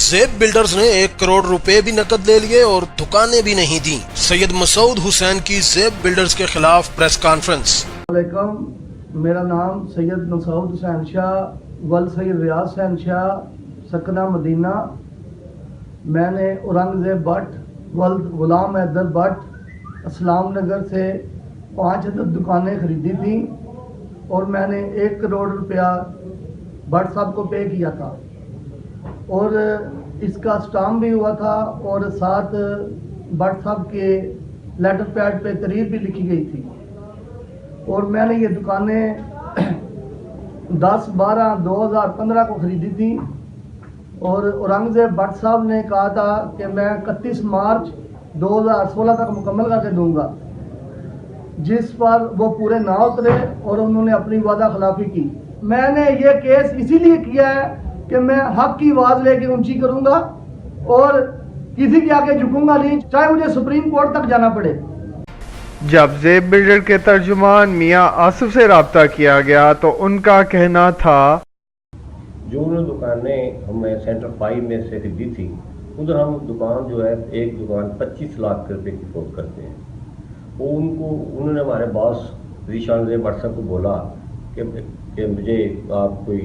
زیب بلڈرز نے 1 کروڑ روپے بھی نقد لے لیے اور دکانیں بھی نہیں دیں۔ سید مسعود حسین کی زیب بلڈرز کے خلاف پریس کانفرنس۔ السلام علیکم، میرا نام سید مسعود حسین شاہ ول سید ریاض حسین شاہ سکنہ مدینہ۔ میں نے Aurangzeb but will Ghulam Haider but Islam Nagar سے 5 عدد دکانیں خریدی تھیں اور میں نے 1 کروڑ روپیہ بٹ صاحب کو پے کیا تھا اور اس کا سٹامپ بھی ہوا تھا اور ساتھ بٹ صاحب کے لیٹر پیڈ پہ تاریخ بھی لکھی گئی تھی۔ اور میں نے یہ دکانیں 10/12/2015 کو خریدی تھی اور اورنگزیب بٹ صاحب نے کہا تھا کہ میں 31 مارچ 2016 تک مکمل کر کے دوں گا، جس پر وہ پورے نہ اترے اور انہوں نے اپنی وعدہ خلافی کی۔ میں نے یہ کیس اسی لیے کیا ہے کہ میں حق کی آواز لے کے اونچی کروں گا اور کسی کے آگے جھکوں گا نہیں، چاہے مجھے سپریم کورٹ تک جانا پڑے۔ جب زیب بلڈر کے ترجمان میاں آصف سے رابطہ کیا گیا تو ان کا کہنا تھا جو انہوں نے دکانیں ہمیں سینٹر 5 میں سے خریدی تھی، ادھر ہم دکان جو ہے ایک دکان 25 لاکھ روپے کی فروخت کرتے ہیں۔ وہ انہوں نے ہمارے باس ذیشان زیب بٹ صاحب کو بولا کہ مجھے آپ کوئی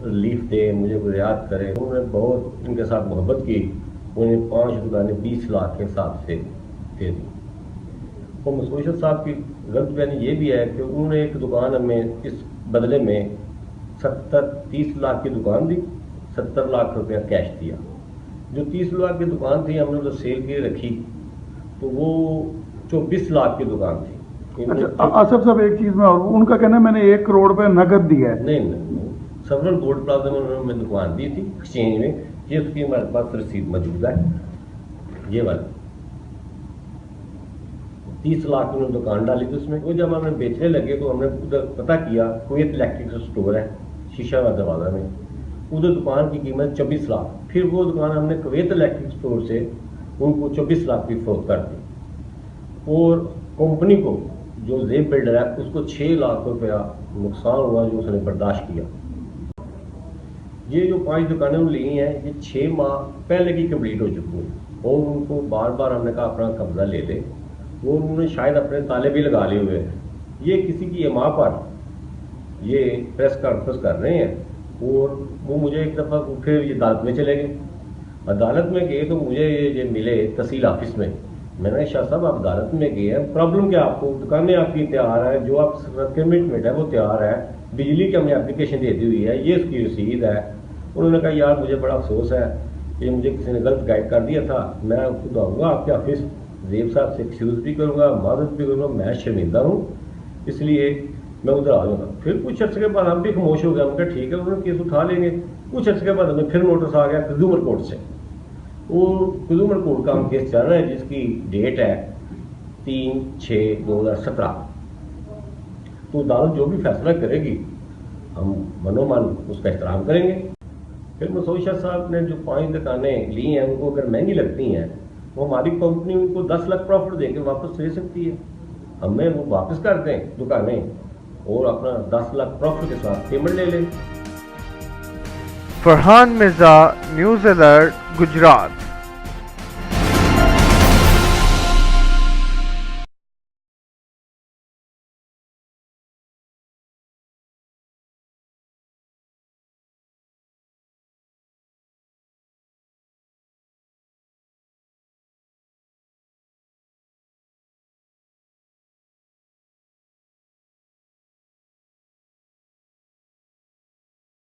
ریلیف دیں، مجھے کوئی رعایت کریں۔ انہوں نے بہت ان کے ساتھ محبت کی، انہیں 5 دکانیں 20 لاکھ کے حساب سے دے دی۔ اور مسعود صاحب کی غلط بیانی یہ بھی ہے کہ انہوں نے ایک دکان ہمیں اس بدلے میں 30 لاکھ کی دکان دی، 70 لاکھ روپیہ کیش دیا۔ جو 30 لاکھ کی دکان تھی ہم نے ادھر سیل کے رکھی تو وہ 24 لاکھ کی دکان تھی۔ آصف صاحب ایک چیز میں اور ان کا کہنا ہے میں نے 1 کروڑ روپے نقد دیا ہے۔ نہیں، سیورل گولڈ پلازا میں انہوں نے ہمیں دکان دی تھی ایکسچینج میں، یہ اس کی ہمارے پاس رسید موجود ہے، یہ والی 30 لاکھ انہوں نے دکان ڈالی تھی اس میں۔ وہ جب ہم نے بیچنے لگے تو ہم نے ادھر پتہ کیا کویت الیکٹرک اسٹور ہے شیشہ والا دروازہ میں، ادھر دکان کی قیمت 24 لاکھ۔ پھر وہ دکان ہم نے کویت الیکٹرک اسٹور سے ان کو 24 لاکھ کی فروخت کر دی اور کمپنی کو جو زیب بلڈر ہے اس کو 6 لاکھ روپیہ نقصان ہوا جو اس نے برداشت کیا۔ یہ جو 5 دکانیں لی ہیں یہ 6 ماہ پہلے کی کمپلیٹ ہو چکی ہیں اور ان کو بار بار ہم نے کہا اپنا قبضہ لے لے، وہ انہوں نے شاید اپنے تالے بھی لگا لیے ہوئے ہیں۔ یہ کسی کی اما پر یہ پریس کانفرنس کر رہے ہیں اور وہ مجھے ایک دفعہ پھر یہ عدالت میں چلے گئے۔ عدالت میں گئے تو مجھے یہ ملے تحصیل آفس میں۔ میں نے شاہ صاحب آپ عدالت میں گئے ہیں، پرابلم کیا آپ کو؟ دکانیں آپ کی تیار ہیں، جو آپ کمٹمنٹ ہے وہ تیار ہے، بجلی کی ہم نے اپلیکیشن دے دی ہوئی ہے، یہ اس کی رسید ہے۔ انہوں نے کہا یار مجھے بڑا افسوس ہے، یہ مجھے کسی نے غلط گائیڈ کر دیا تھا، میں خود آؤں گا آپ کے آفس، زیب صاحب سے ایکسکیوز بھی کروں گا، معذرت بھی کروں گا، میں شرمندہ ہوں، اس لیے میں ادھر آ جاؤں گا۔ پھر کچھ عرصے کے بعد ہم بھی خاموش ہو گئے، ہم کہا ٹھیک ہے انہوں نے کیس اٹھا لیں گے۔ کچھ عرصے کے بعد ہمیں پھر نوٹس آ گیا کنزیومر کورٹ سے، وہ کنزیومر کورٹ کا ہم کیس چل رہا ہے جس کی ڈیٹ ہے 3/6/2017۔ تو عدالت جو بھی فیصلہ کرے گی ہم منو من اس کا احترام کریں گے۔ پھر مسعود شاہ صاحب نے جو 5 دکانیں لی ہیں ان کو اگر مہنگی لگتی ہیں وہ ہماری کمپنی ان کو 10 لاکھ پروفٹ دے کے واپس لے سکتی ہے، ہمیں وہ واپس کر دیں دکانیں اور اپنا 10 لاکھ پروفٹ کے ساتھ پیمنٹ لے لیں۔ Farhan Mirza, news alert, Gujarat.